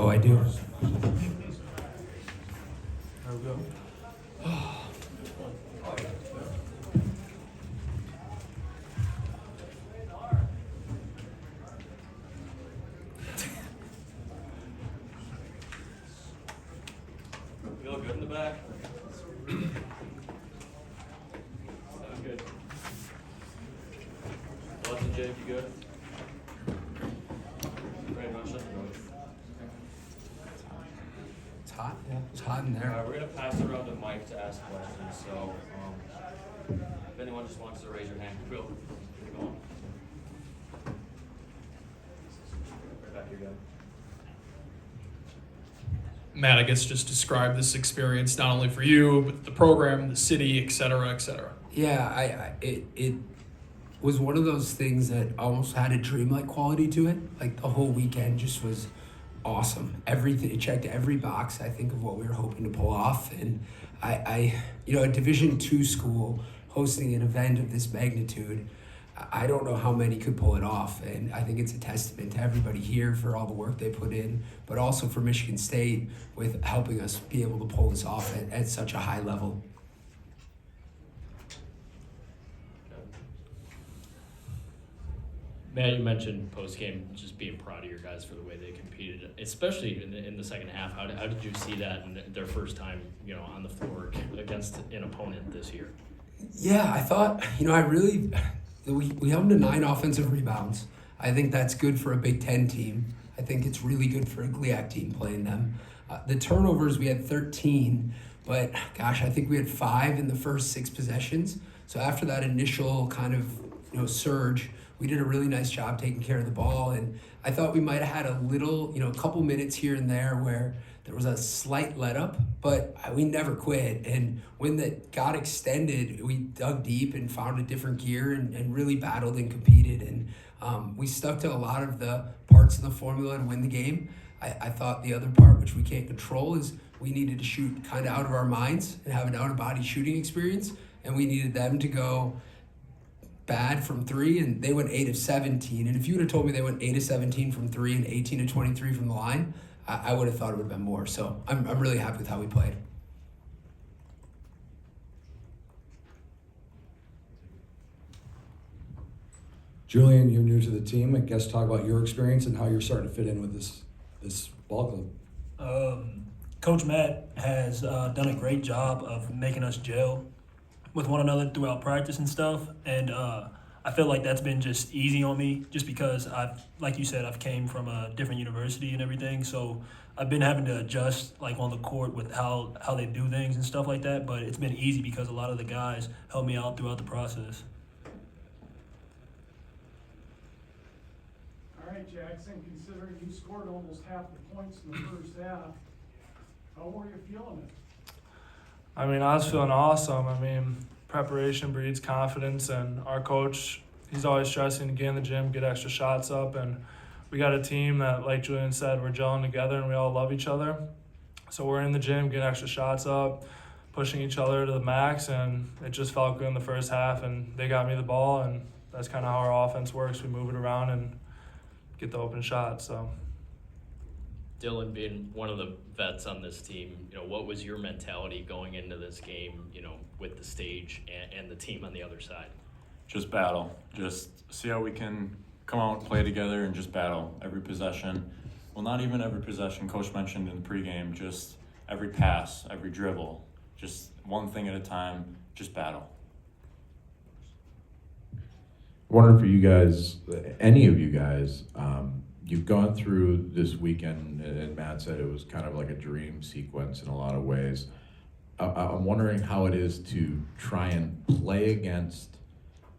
Oh, I do. There we go. Feel good in the back? Sounds good. Watson, Jake, you good? Great, not shut the door. It's hot. Yeah, it's hot in All there. right, we're gonna pass it around to Mike to ask questions, so, if anyone just wants to raise your hand, we'll keep going. Right back here, guys. Matt, I guess just describe this experience not only for you, but the program, the city, et cetera, et cetera. Yeah, it was one of those things that almost had a dreamlike quality to it. Like the whole weekend just was awesome. Everything, it checked every box, I think, of what we were hoping to pull off. And I a Division II school hosting an event of this magnitude, I don't know how many could pull it off. And I think it's a testament to everybody here for all the work they put in, but also for Michigan State with helping us be able to pull this off at such a high level. Matt, you mentioned post-game just being proud of your guys for the way they competed, especially in the second half. How did you see that in their first time, on the floor against an opponent this year? Yeah, I thought, we held them to 9 offensive rebounds. I think that's good for a Big Ten team. I think it's really good for a GLIAC team playing them. The turnovers, we had 13, but gosh, I think we had 5 in the first 6 possessions. So after that initial kind of, surge, we did a really nice job taking care of the ball. And I thought we might have had a little, a couple minutes here and there where there was a slight let up, but we never quit. And when that got extended, we dug deep and found a different gear and really battled and competed. And we stuck to a lot of the parts of the formula to win the game. I thought the other part, which we can't control, is we needed to shoot kind of out of our minds and have an out-of-body shooting experience. And we needed them to go bad from 3, and they went 8 of 17. And if you would have told me they went 8 of 17 from 3 and 18 of 23 from the line, I would have thought it would have been more. So I'm really happy with how we played. Julian, you're new to the team. I guess talk about your experience and how you're starting to fit in with this ball club. Coach Matt has done a great job of making us gel with one another throughout practice and stuff, and I feel like that's been just easy on me, just because like you said, I've came from a different university and everything, so I've been having to adjust like on the court with how they do things and stuff like that. But it's been easy because a lot of the guys helped me out throughout the process. All right, Jackson, considering you scored almost half the points in the first half, how were you feeling it? I was feeling awesome. Preparation breeds confidence, and our coach, he's always stressing to get in the gym, get extra shots up, and we got a team that, like Julian said, we're gelling together and we all love each other. So we're in the gym, getting extra shots up, pushing each other to the max, and it just felt good in the first half, and they got me the ball, and that's kind of how our offense works. We move it around and get the open shot. So Dylan, being one of the vets on this team, what was your mentality going into this game, with the stage and the team on the other side? Just battle. Just see how we can come out and play together and just battle every possession. Well, not even every possession. Coach mentioned in the pregame, just every pass, every dribble, just one thing at a time, just battle. Wondering for you guys, any of you guys, you've gone through this weekend, and Matt said it was kind of like a dream sequence in a lot of ways. I'm wondering how it is to try and play against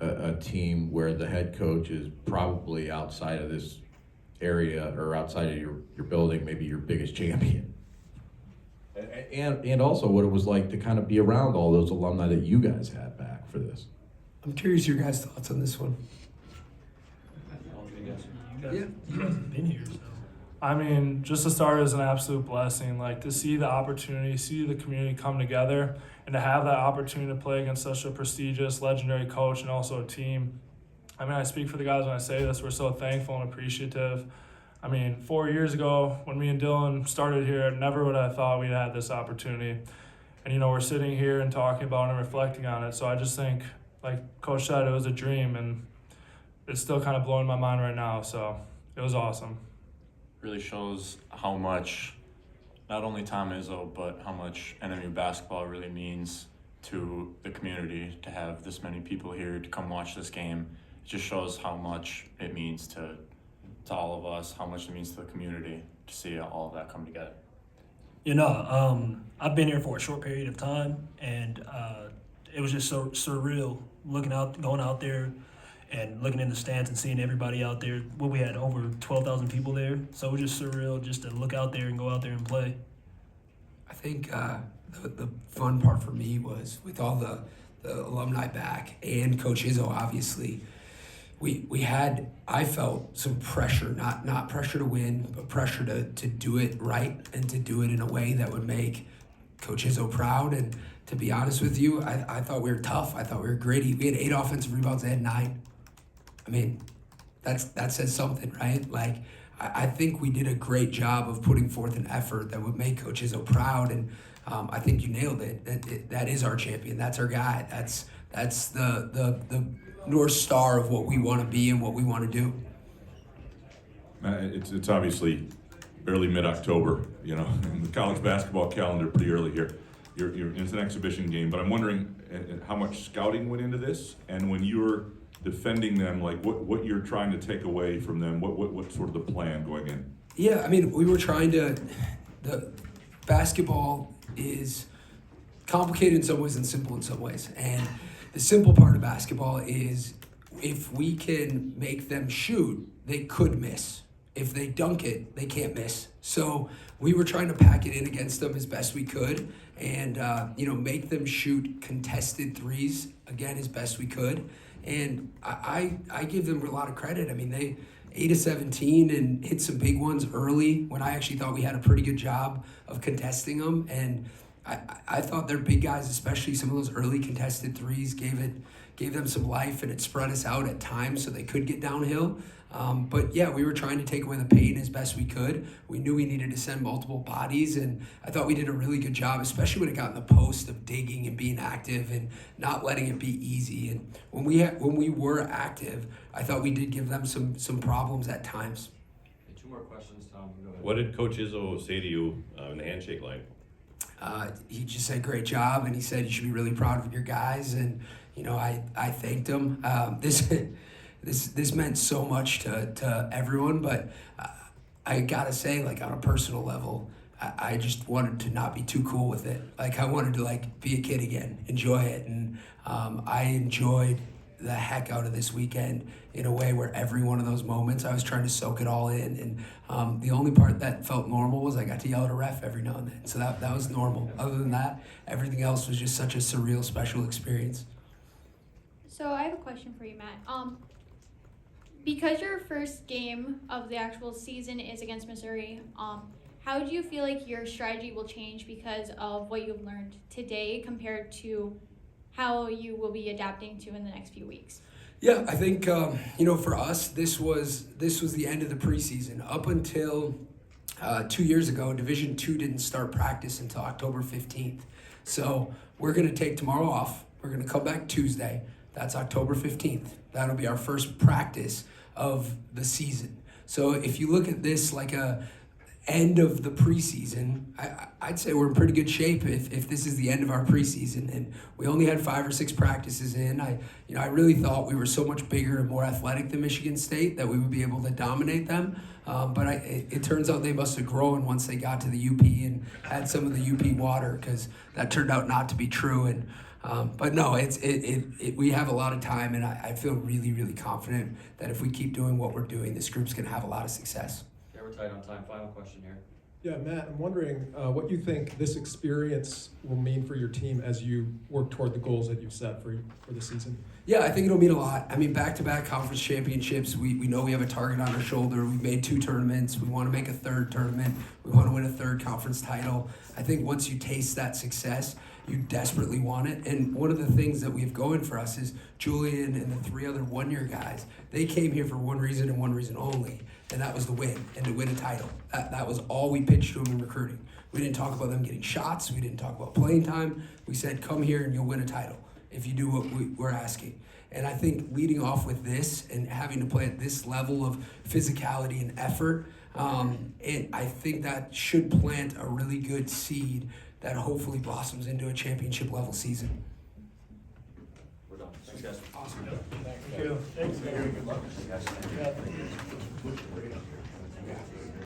a team where the head coach is probably outside of this area or outside of your building, maybe your biggest champion. And also what it was like to kind of be around all those alumni that you guys had back for this. I'm curious your guys' thoughts on this one. You guys have been here, so. Just to start as an absolute blessing, to see the opportunity, see the community come together, and to have that opportunity to play against such a prestigious, legendary coach and also a team. I speak for the guys when I say this, we're so thankful and appreciative. I mean, 4 years ago when me and Dylan started here, never would I have thought we'd had this opportunity. And, we're sitting here and talking about it and reflecting on it. So I just think, like Coach said, it was a dream, and it's still kind of blowing my mind right now. So it was awesome. Really shows how much not only Tom Izzo, but how much NMU basketball really means to the community to have this many people here to come watch this game. It just shows how much it means to all of us, how much it means to the community to see all of that come together. I've been here for a short period of time, and it was just so surreal going out there and looking in the stands and seeing everybody out there. Well, we had over 12,000 people there, so it was just surreal just to look out there and go out there and play. I think the fun part for me was with all the alumni back and Coach Izzo, obviously. We had, I felt, some pressure, not pressure to win, but pressure to do it right and to do it in a way that would make Coach Izzo proud. And to be honest with you, I thought we were tough. I thought we were gritty. We had 8 offensive rebounds. They had 9. I mean, that says something, right? Like, I think we did a great job of putting forth an effort that would make Coach Izzo proud. And I think you nailed it. That is our champion. That's our guy. That's the North Star of what we want to be and what we want to do. It's obviously early mid-October, in the college basketball calendar, pretty early here. It's an exhibition game, but I'm wondering how much scouting went into this, and when you're defending them, like what you're trying to take away from them, what's sort of the plan going in? Yeah, I mean, we were trying to. The basketball is complicated in some ways and simple in some ways, and the simple part of basketball is if we can make them shoot, they could miss. If they dunk it, they can't miss. So we were trying to pack it in against them as best we could and, make them shoot contested threes, again, as best we could. And I give them a lot of credit. I mean, they 8 of 17 and hit some big ones early when I actually thought we had a pretty good job of contesting them. And I thought their big guys, especially some of those early contested threes, gave them some life, and it spread us out at times so they could get downhill. But yeah, we were trying to take away the pain as best we could. We knew we needed to send multiple bodies, and I thought we did a really good job, especially when it got in the post of digging and being active and not letting it be easy. And when we were active, I thought we did give them some problems at times. Okay, 2 more questions, Tom. Go ahead. What did Coach Izzo say to you in the handshake line? He just said great job, and he said you should be really proud of your guys. And I thanked him. This meant so much to everyone, but I gotta say, like, on a personal level, I just wanted to not be too cool with it. Like, I wanted to be a kid again, enjoy it, and I enjoyed the heck out of this weekend in a way where every one of those moments I was trying to soak it all in. And the only part that felt normal was I got to yell at a ref every now and then. So that was normal. Other than that, everything else was just such a surreal, special experience. So I have a question for you, Matt. Because your first game of the actual season is against Missouri, how do you feel like your strategy will change because of what you've learned today compared to how you will be adapting to in the next few weeks? Yeah, I think for us, this was the end of the preseason. Up until 2 years ago, Division II didn't start practice until October 15th. So we're going to take tomorrow off. We're going to come back Tuesday. That's October 15th. That'll be our first practice of the season. So if you look at this like a end of the preseason, I'd say we're in pretty good shape if this is the end of our preseason. And we only had 5 or 6 practices in. I really thought we were so much bigger and more athletic than Michigan State that we would be able to dominate them. But it turns out they must have grown once they got to the UP and had some of the UP water, because that turned out not to be true. And but no, we have a lot of time, and I feel really, really confident that if we keep doing what we're doing, this group's going to have a lot of success. Yeah, we're tight on time. Final question here. Yeah, Matt, I'm wondering what you think this experience will mean for your team as you work toward the goals that you've set for the season. Yeah, I think it'll mean a lot. I mean, back-to-back conference championships, we know we have a target on our shoulder. We've made 2 tournaments. We want to make a 3rd tournament. We want to win a 3rd conference title. I think once you taste that success, you desperately want it. And one of the things that we have going for us is Julian and the 3 other one-year guys, they came here for one reason and one reason only. and that was the win and to win a title. That was all we pitched to them in recruiting. We didn't talk about them getting shots. We didn't talk about playing time. We said, come here and you'll win a title if you do what we're asking. And I think leading off with this and having to play at this level of physicality and effort, I think that should plant a really good seed that hopefully blossoms into a championship level season. We're done. Thanks, guys. Awesome. Thank you. Thanks. Good luck. Thanks, guys. Yeah.